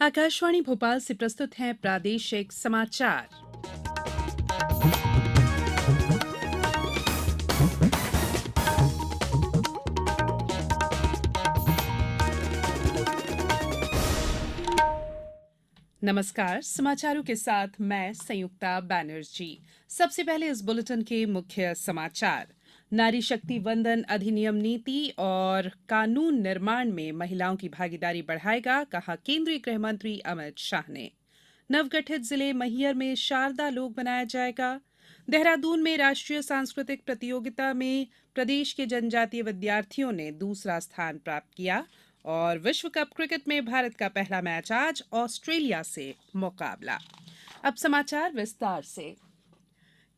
आकाशवाणी भोपाल से प्रस्तुत हैं प्रादेशिक समाचार। नमस्कार, समाचारों के साथ मैं संयुक्ता बैनर्जी। सबसे पहले इस बुलेटिन के मुख्य समाचार। नारी शक्ति वंदन अधिनियम नीति और कानून निर्माण में महिलाओं की भागीदारी बढ़ाएगा, कहा केंद्रीय गृह मंत्री अमित शाह ने। नवगठित जिले मैहर में शारदा लोक बनाया जाएगा। देहरादून में राष्ट्रीय सांस्कृतिक प्रतियोगिता में प्रदेश के जनजातीय विद्यार्थियों ने दूसरा स्थान प्राप्त किया। और विश्व कप क्रिकेट में भारत का पहला मैच आज ऑस्ट्रेलिया से मुकाबला। अब समाचार विस्तार से।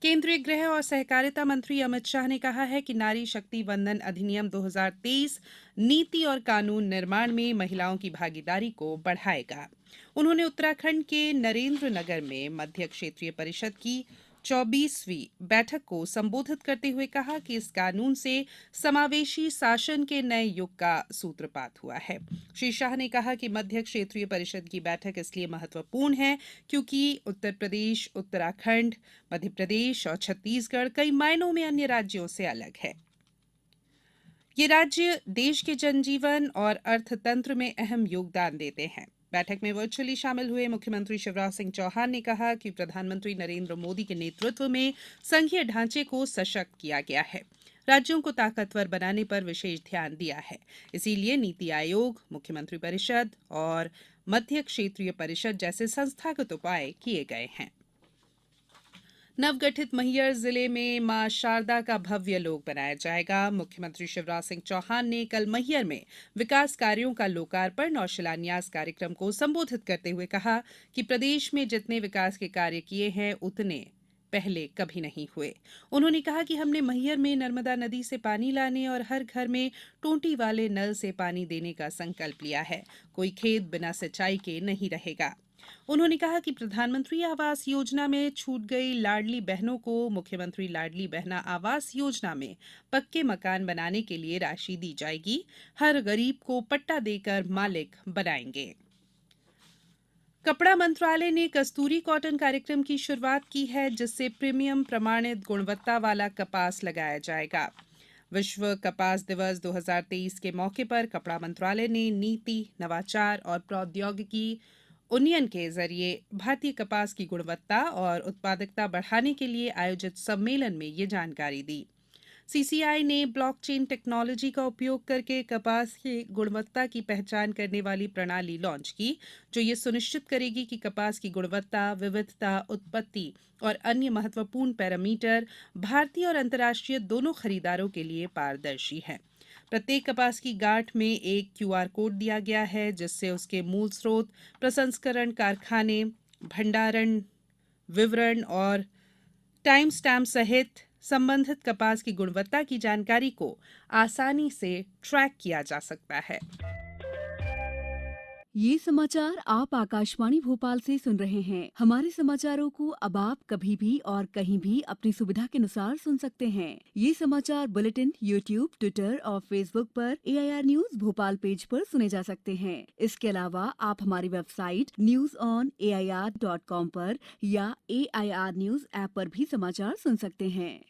केंद्रीय गृह और सहकारिता मंत्री अमित शाह ने कहा है कि नारी शक्ति वंदन अधिनियम 2023 नीति और कानून निर्माण में महिलाओं की भागीदारी को बढ़ाएगा। उन्होंने उत्तराखंड के नरेंद्र नगर में मध्य क्षेत्रीय परिषद की 24वीं बैठक को संबोधित करते हुए कहा कि इस कानून से समावेशी शासन के नए युग का सूत्रपात हुआ है। श्री शाह ने कहा कि मध्य क्षेत्रीय परिषद की बैठक इसलिए महत्वपूर्ण है क्योंकि उत्तर प्रदेश, उत्तराखंड, मध्य प्रदेश और छत्तीसगढ़ कई मायनों में अन्य राज्यों से अलग है। ये राज्य देश के जनजीवन और अर्थतंत्र में अहम योगदान देते हैं। बैठक में वर्चुअली शामिल हुए मुख्यमंत्री शिवराज सिंह चौहान ने कहा कि प्रधानमंत्री नरेंद्र मोदी के नेतृत्व में संघीय ढांचे को सशक्त किया गया है। राज्यों को ताकतवर बनाने पर विशेष ध्यान दिया है। इसीलिए नीति आयोग, मुख्यमंत्री परिषद और मध्य क्षेत्रीय परिषद जैसे संस्थागत उपाय किए गए हैं। नवगठित मैहर जिले में मां शारदा का भव्य लोक बनाया जाएगा। मुख्यमंत्री शिवराज सिंह चौहान ने कल मैहर में विकास कार्यों का लोकार्पण और शिलान्यास कार्यक्रम को संबोधित करते हुए कहा कि प्रदेश में जितने विकास के कार्य किए हैं उतने पहले कभी नहीं हुए। उन्होंने कहा कि हमने मैहर में नर्मदा नदी से पानी लाने और हर घर में टोंटी वाले नल से पानी देने का संकल्प लिया है। कोई खेत बिना सिंचाई के नहीं रहेगा। उन्होंने कहा कि प्रधानमंत्री आवास योजना में छूट गई लाडली बहनों को मुख्यमंत्री लाडली बहना आवास योजना में पक्के मकान बनाने के लिए राशि दी जाएगी। हर गरीब को पट्टा देकर मालिक बनाएंगे। कपड़ा मंत्रालय ने कस्तूरी कॉटन कार्यक्रम की शुरुआत की है, जिससे प्रीमियम प्रमाणित गुणवत्ता वाला कपास लगाया जाएगा। विश्व कपास दिवस 2023 के मौके पर कपड़ा मंत्रालय ने नीति, नवाचार और प्रौद्योगिकी उन्नयन के जरिए भारतीय कपास की गुणवत्ता और उत्पादकता बढ़ाने के लिए आयोजित सम्मेलन में ये जानकारी दी। सीसीआई ने ब्लॉकचेन टेक्नोलॉजी का उपयोग करके कपास की गुणवत्ता की पहचान करने वाली प्रणाली लॉन्च की, जो ये सुनिश्चित करेगी कि कपास की गुणवत्ता, विविधता, उत्पत्ति और अन्य महत्वपूर्ण पैरामीटर भारतीय और अंतर्राष्ट्रीय दोनों खरीदारों के लिए पारदर्शी हैं। प्रत्येक कपास की गांठ में एक क्यूआर कोड दिया गया है, जिससे उसके मूल स्रोत, प्रसंस्करण कारखाने, भंडारण विवरण और टाइम स्टैम्प सहित संबंधित कपास की गुणवत्ता की जानकारी को आसानी से ट्रैक किया जा सकता है। ये समाचार आप आकाशवाणी भोपाल से सुन रहे हैं। हमारे समाचारों को अब आप कभी भी और कहीं भी अपनी सुविधा के अनुसार सुन सकते हैं। ये समाचार बुलेटिन यूट्यूब, ट्विटर और फेसबुक पर AIR न्यूज भोपाल पेज पर सुने जा सकते हैं। इसके अलावा आप हमारी वेबसाइट newsonair.com पर या AIR न्यूज ऐप पर भी समाचार सुन सकते हैं।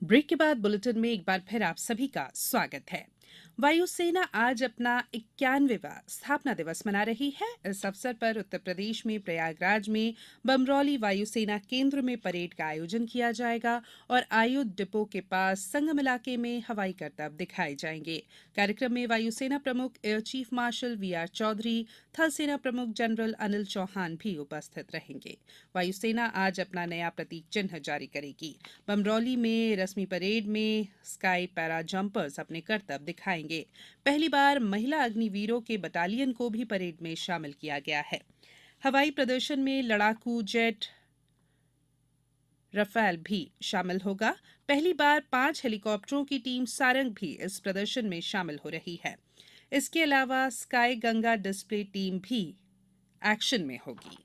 ब्रेक के बाद बुलेटिन में एक बार फिर आप सभी का स्वागत है। वायुसेना आज अपना 91वां स्थापना दिवस मना रही है। इस अवसर पर उत्तर प्रदेश में प्रयागराज में बमरौली वायुसेना केंद्र में परेड का आयोजन किया जाएगा और आयुध डिपो के पास संगम इलाके में हवाई करतब दिखाए जाएंगे। कार्यक्रम में वायुसेना प्रमुख air chief marshal VR Chaudhary, थल सेना प्रमुख जनरल अनिल चौहान भी उपस्थित रहेंगे। वायुसेना आज अपना नया प्रतीक चिन्ह जारी करेगी। बमरौली में रस्मी परेड में स्काई पैरा जंपर्स अपने करतब दिखाएंगे। पहली बार महिला अग्निवीरों के बटालियन को भी परेड में शामिल किया गया है। हवाई प्रदर्शन में लड़ाकू जेट रफेल भी शामिल होगा। पहली बार 5 हेलीकॉप्टरों की टीम सारंग भी इस प्रदर्शन में शामिल हो रही है। इसके अलावा स्काई गंगा डिस्प्ले टीम भी एक्शन में होगी।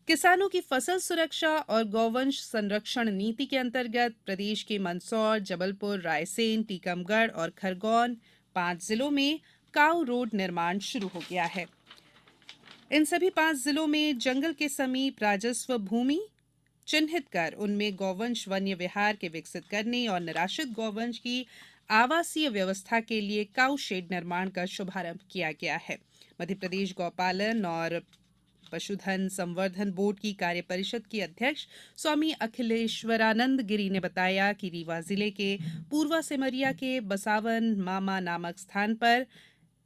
किसानों की फसल सुरक्षा और गौवंश संरक्षण नीति के अंतर्गत प्रदेश के मंदसौर, जबलपुर, रायसेन, टीकमगढ़ और खरगोन 5 जिलों में काऊ रोड निर्माण शुरू हो गया है। इन सभी 5 जिलों में जंगल के समीप राजस्व भूमि चिन्हित कर उनमें गौवंश वन्य विहार के विकसित करने और निराश्रित गौवंश की आवासीय व्यवस्था के लिए काऊ शेड निर्माण का शुभारंभ किया गया है। मध्य प्रदेश गौपालन और पशुधन संवर्धन बोर्ड की कार्य परिषद की अध्यक्ष स्वामी अखिलेश्वरानंद गिरी ने बताया कि रीवा जिले के पूर्वा सेमरिया के बसावन मामा नामक स्थान पर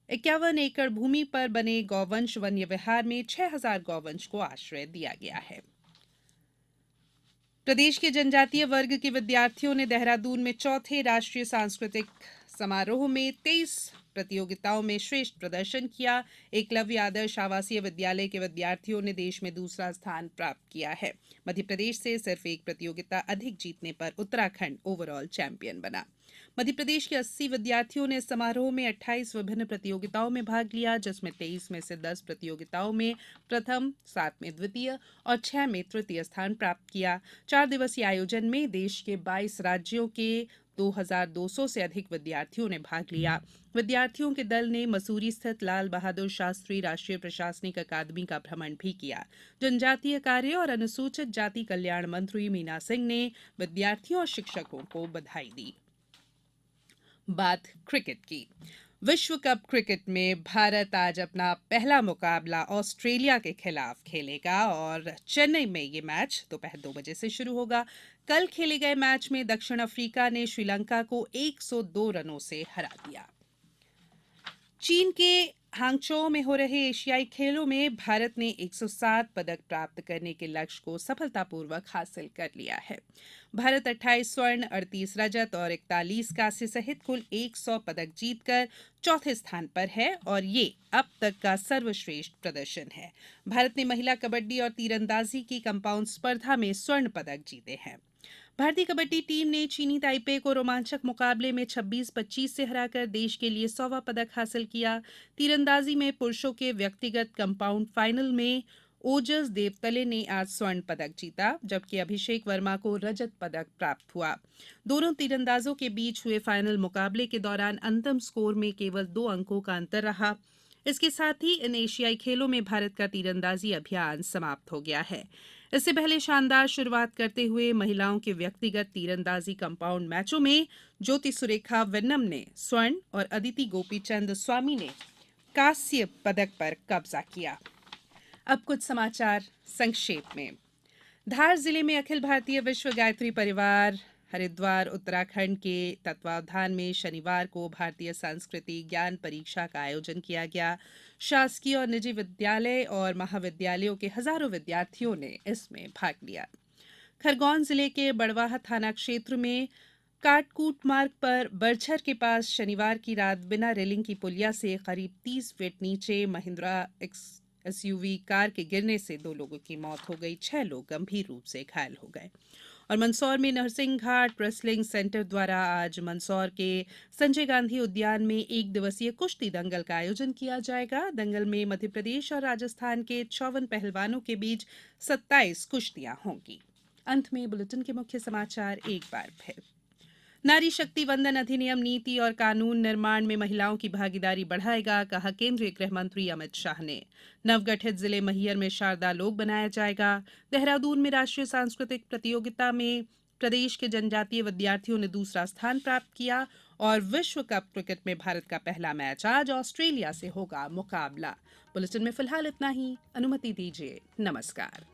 51 एकड़ भूमि पर बने गौवंश वन्य विहार में 6000 गौवंश को आश्रय दिया गया है। प्रदेश के जनजातीय वर्ग के विद्यार्थियों ने देहरादून में चौथे राष्ट्रीय सांस्कृतिक समारोह में 23 प्रतियोगिताओं में श्रेष्ठ प्रदर्शन किया। एकलव्य आदर्श आवासीय विद्यालय के विद्यार्थियों ने देश में दूसरा स्थान प्राप्त किया है। मध्य प्रदेश से सिर्फ एक प्रतियोगिता अधिक जीतने पर उत्तराखंड ओवरऑल चैंपियन बना। मध्य प्रदेश के 80 विद्यार्थियों ने इस समारोह में 28 विभिन्न प्रतियोगिताओं में भाग लिया, जिसमें 23 में से 10 प्रतियोगिताओं में प्रथम, 7 में द्वितीय और 6 में तृतीय स्थान प्राप्त किया। 4 दिवसीय आयोजन में देश के 22 राज्यों के 2200 से अधिक विद्यार्थियों ने भाग लिया। विद्यार्थियों के दल ने मसूरी स्थित लाल बहादुर शास्त्री राष्ट्रीय प्रशासनिक अकादमी का भ्रमण भी किया। जनजातीय कार्य और अनुसूचित जाति कल्याण मंत्री मीना सिंह ने विद्यार्थियों और शिक्षकों को बधाई दी। बात क्रिकेट की। विश्व कप क्रिकेट में भारत आज अपना पहला मुकाबला ऑस्ट्रेलिया के खिलाफ खेलेगा और चेन्नई में ये मैच दोपहर 2 बजे से शुरू होगा। कल खेले गए मैच में दक्षिण अफ्रीका ने श्रीलंका को 102 रनों से हरा दिया। चीन के हांगझोउ में हो रहे एशियाई खेलों में भारत ने 107 पदक प्राप्त करने के लक्ष्य को सफलतापूर्वक हासिल कर लिया है। भारत 28 स्वर्ण, 38 रजत और 41 कांस्य सहित कुल 100 पदक जीतकर चौथे स्थान पर है और ये अब तक का सर्वश्रेष्ठ प्रदर्शन है। भारत ने महिला कबड्डी और तीरंदाजी की कंपाउंड स्पर्धा में स्वर्ण पदक जीते हैं। भारतीय कबड्डी टीम ने चीनी ताइपे को रोमांचक मुकाबले में 26-25 से हराकर देश के लिए 100वां पदक हासिल किया। तीरंदाजी में पुरुषों के व्यक्तिगत कंपाउंड फाइनल में ओजस देवतले ने आज स्वर्ण पदक जीता, जबकि अभिषेक वर्मा को रजत पदक प्राप्त हुआ। दोनों तीरंदाजों के बीच हुए फाइनल मुकाबले के दौरान अंतिम स्कोर में केवल 2 अंकों का अंतर रहा। इसके साथ ही इन एशियाई खेलों में भारत का तीरंदाजी अभियान समाप्त हो गया है। इससे पहले शानदार शुरुआत करते हुए महिलाओं के व्यक्तिगत तीरंदाजी कंपाउंड मैचों में ज्योति सुरेखा वेन्नम ने स्वर्ण और अदिति गोपीचंद स्वामी ने कांस्य पदक पर कब्जा किया। अब कुछ समाचार संक्षेप में। धार जिले में अखिल भारतीय विश्व गायत्री परिवार हरिद्वार उत्तराखंड के तत्वावधान में शनिवार को भारतीय संस्कृति ज्ञान परीक्षा का आयोजन किया गया। शासकीय और निजी विद्यालय और महाविद्यालयों के हजारों विद्यार्थियों ने इसमें भाग लिया। खरगोन जिले के बड़वाहा थाना क्षेत्र में काटकूट मार्ग पर बरछर के पास शनिवार की रात बिना रेलिंग की पुलिया से करीब 30 फीट नीचे महिंद्रा एसयूवी कार के गिरने से 2 लोगों की मौत हो गई, 6 लोग गंभीर रूप से घायल हो गए। और मंदसौर में नरसिंह घाट रेसलिंग सेंटर द्वारा आज मंदसौर के संजय गांधी उद्यान में 1 दिवसीय कुश्ती दंगल का आयोजन किया जाएगा। दंगल में मध्य प्रदेश और राजस्थान के 54 पहलवानों के बीच 27 कुश्तियां होंगी। अंत में बुलेटिन के मुख्य समाचार एक बार फिर। नारी शक्ति वंदन अधिनियम नीति और कानून निर्माण में महिलाओं की भागीदारी बढ़ाएगा, कहा केंद्रीय गृह मंत्री अमित शाह ने। नवगठित जिले मैहर में शारदा लोक बनाया जाएगा। देहरादून में राष्ट्रीय सांस्कृतिक प्रतियोगिता में प्रदेश के जनजातीय विद्यार्थियों ने दूसरा स्थान प्राप्त किया। और विश्व कप क्रिकेट में भारत का पहला मैच आज ऑस्ट्रेलिया से होगा मुकाबला। बुलेटिन में फिलहाल इतना ही। अनुमति दीजिए। नमस्कार।